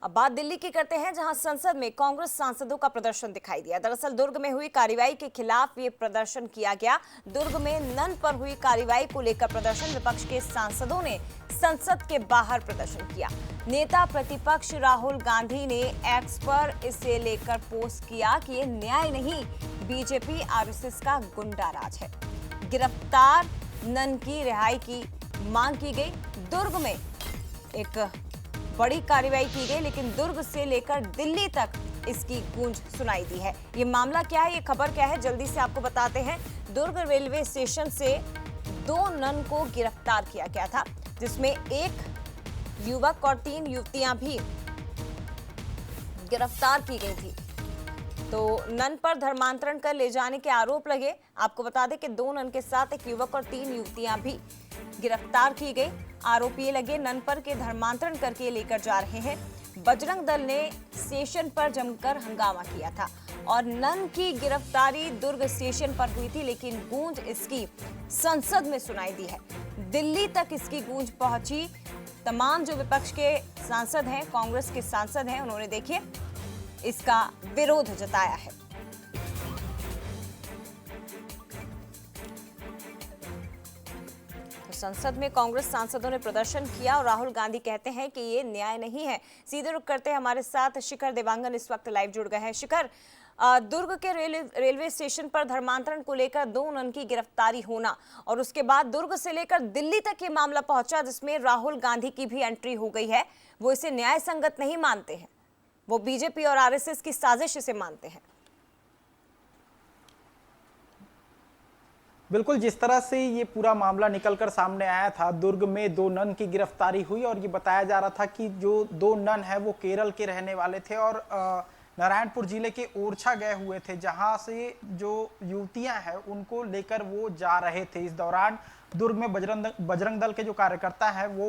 अब बात दिल्ली की करते हैं, जहां संसद में कांग्रेस सांसदों का प्रदर्शन दिखाई दिया। दरअसल दुर्ग में हुई कार्रवाई के खिलाफ ये प्रदर्शन किया गया। दुर्ग में नन पर हुई कार्रवाई को लेकर प्रदर्शन विपक्ष के सांसदों ने संसद के बाहर प्रदर्शन किया। नेता प्रतिपक्ष राहुल गांधी ने एक्स पर इसे लेकर पोस्ट किया कि ये न्याय नहीं, बीजेपी आरएसएस का गुंडा राज है। गिरफ्तार नन की रिहाई की मांग की गई। दुर्ग में एक बड़ी कार्रवाई की गई, लेकिन दुर्ग से लेकर दिल्ली तक इसकी गूंज सुनाई दी है। ये मामला क्या है, ये खबर क्या है, जल्दी से आपको बताते हैं। दुर्ग रेलवे स्टेशन से 2 नन को गिरफ्तार किया गया था, जिसमें एक युवक और 3 युवतियां भी गिरफ्तार की गई थी। तो नन पर धर्मांतरण कर ले जाने के आरोप लगे। आपको बता दें कि 2 नन के साथ एक युवक और 3 युवतियां भी गिरफ्तार की गई। आरोप ये लगे नन पर के धर्मांतरण करके लेकर जा रहे हैं। बजरंग दल ने स्टेशन पर जमकर हंगामा किया था और नन की गिरफ्तारी दुर्ग स्टेशन पर हुई थी, लेकिन गूंज इसकी संसद में सुनाई दी है। दिल्ली तक इसकी गूंज पहुंची। तमाम जो विपक्ष के सांसद हैं, कांग्रेस के सांसद हैं, उन्होंने देखिए इसका विरोध जताया है। संसद में कांग्रेस सांसदों ने प्रदर्शन किया और राहुल गांधी कहते हैं कि ये न्याय नहीं है। सीधे रुख करते हैं, हमारे साथ शिखर देवांगन इस वक्त लाइव जुड़ गए हैं। शिखर, दुर्ग के रेलवे स्टेशन पर धर्मांतरण को लेकर 2 नन की गिरफ्तारी होना और उसके बाद दुर्ग से लेकर दिल्ली तक ये मामला पहुंचा, जिसमें राहुल गांधी की भी एंट्री हो गई है। वो इसे न्याय संगत नहीं मानते हैं, वो बीजेपी और आरएसएस की साजिश इसे मानते हैं। बिल्कुल, जिस तरह से ये पूरा मामला निकलकर सामने आया था, दुर्ग में 2 नन की गिरफ्तारी हुई और ये बताया जा रहा था कि जो 2 नन है वो केरल के रहने वाले थे और नारायणपुर जिले के ओरछा गए हुए थे, जहां से जो युवतियां हैं उनको लेकर वो जा रहे थे। इस दौरान दुर्ग में बजरंग दल के जो कार्यकर्ता हैं वो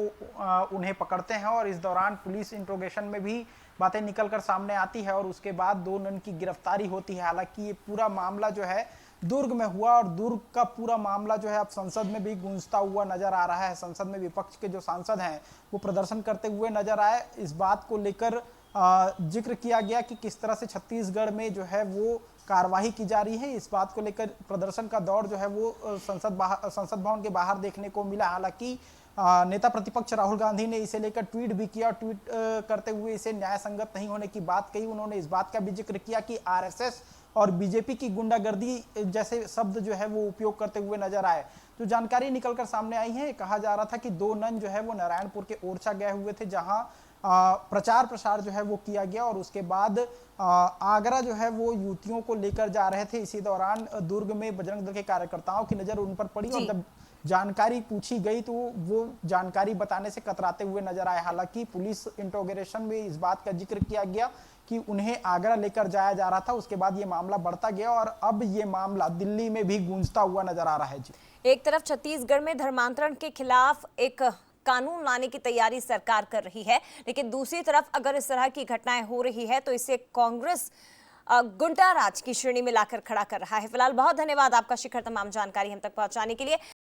उन्हें पकड़ते हैं और इस दौरान पुलिस इंट्रोगेशन में भी बातें निकलकर सामने आती है और उसके बाद 2 नन की गिरफ्तारी होती है। हालांकि ये पूरा मामला जो है दुर्ग में हुआ और दुर्ग का पूरा मामला जो है अब संसद में भी गूंजता हुआ नजर आ रहा है। संसद में विपक्ष के जो सांसद हैं वो प्रदर्शन करते हुए नजर आए। इस बात को लेकर जिक्र किया गया कि किस तरह से छत्तीसगढ़ में जो है वो कार्यवाही की जा रही है। इस बात को लेकर प्रदर्शन का दौर जो है वो संसद भवन के बाहर देखने को मिला। हालांकि नेता प्रतिपक्ष राहुल गांधी ने इसे लेकर ट्वीट भी किया। ट्वीट करते हुए इसे न्याय संगत नहीं होने की बात कही। उन्होंने इस बात का भी जिक्र किया कि आरएसएस और बीजेपी की गुंडागर्दी जैसे शब्द जो है वो उपयोग करते हुए नजर आए। जो जानकारी निकलकर सामने आई है, कहा जा रहा था कि 2 नन जो है वो नारायणपुर के ओरछा गए हुए थे, जहां प्रचार प्रसार जो है वो किया गया और उसके बाद आगरा जो है वो युवतियों को लेकर जा रहे थे। इसी दौरान दुर्ग में बजरंग दल के कार्यकर्ताओं की नजर उन पर पड़ी और जब जानकारी पूछी गई तो वो जानकारी बताने से कतराते हुए नजर आए। हालांकि पुलिस इंट्रोगेशन में इस बात का जिक्र किया गया कि उन्हें आगरा लेकर जाया जा रहा था। उसके बाद ये मामला बढ़ता गया और अब ये मामला दिल्ली में भी गूंजता हुआ नजर आ रहा है। जी, एक तरफ छत्तीसगढ़ में धर्मांतरण के खिलाफ एक कानून लाने की तैयारी सरकार कर रही है, लेकिन दूसरी तरफ अगर इस तरह की घटनाएं हो रही है तो इसे कांग्रेस गुंडा राज की श्रेणी में लाकर खड़ा कर रहा है। फिलहाल बहुत धन्यवाद आपका शिखर, तमाम जानकारी हम तक पहुंचाने के लिए।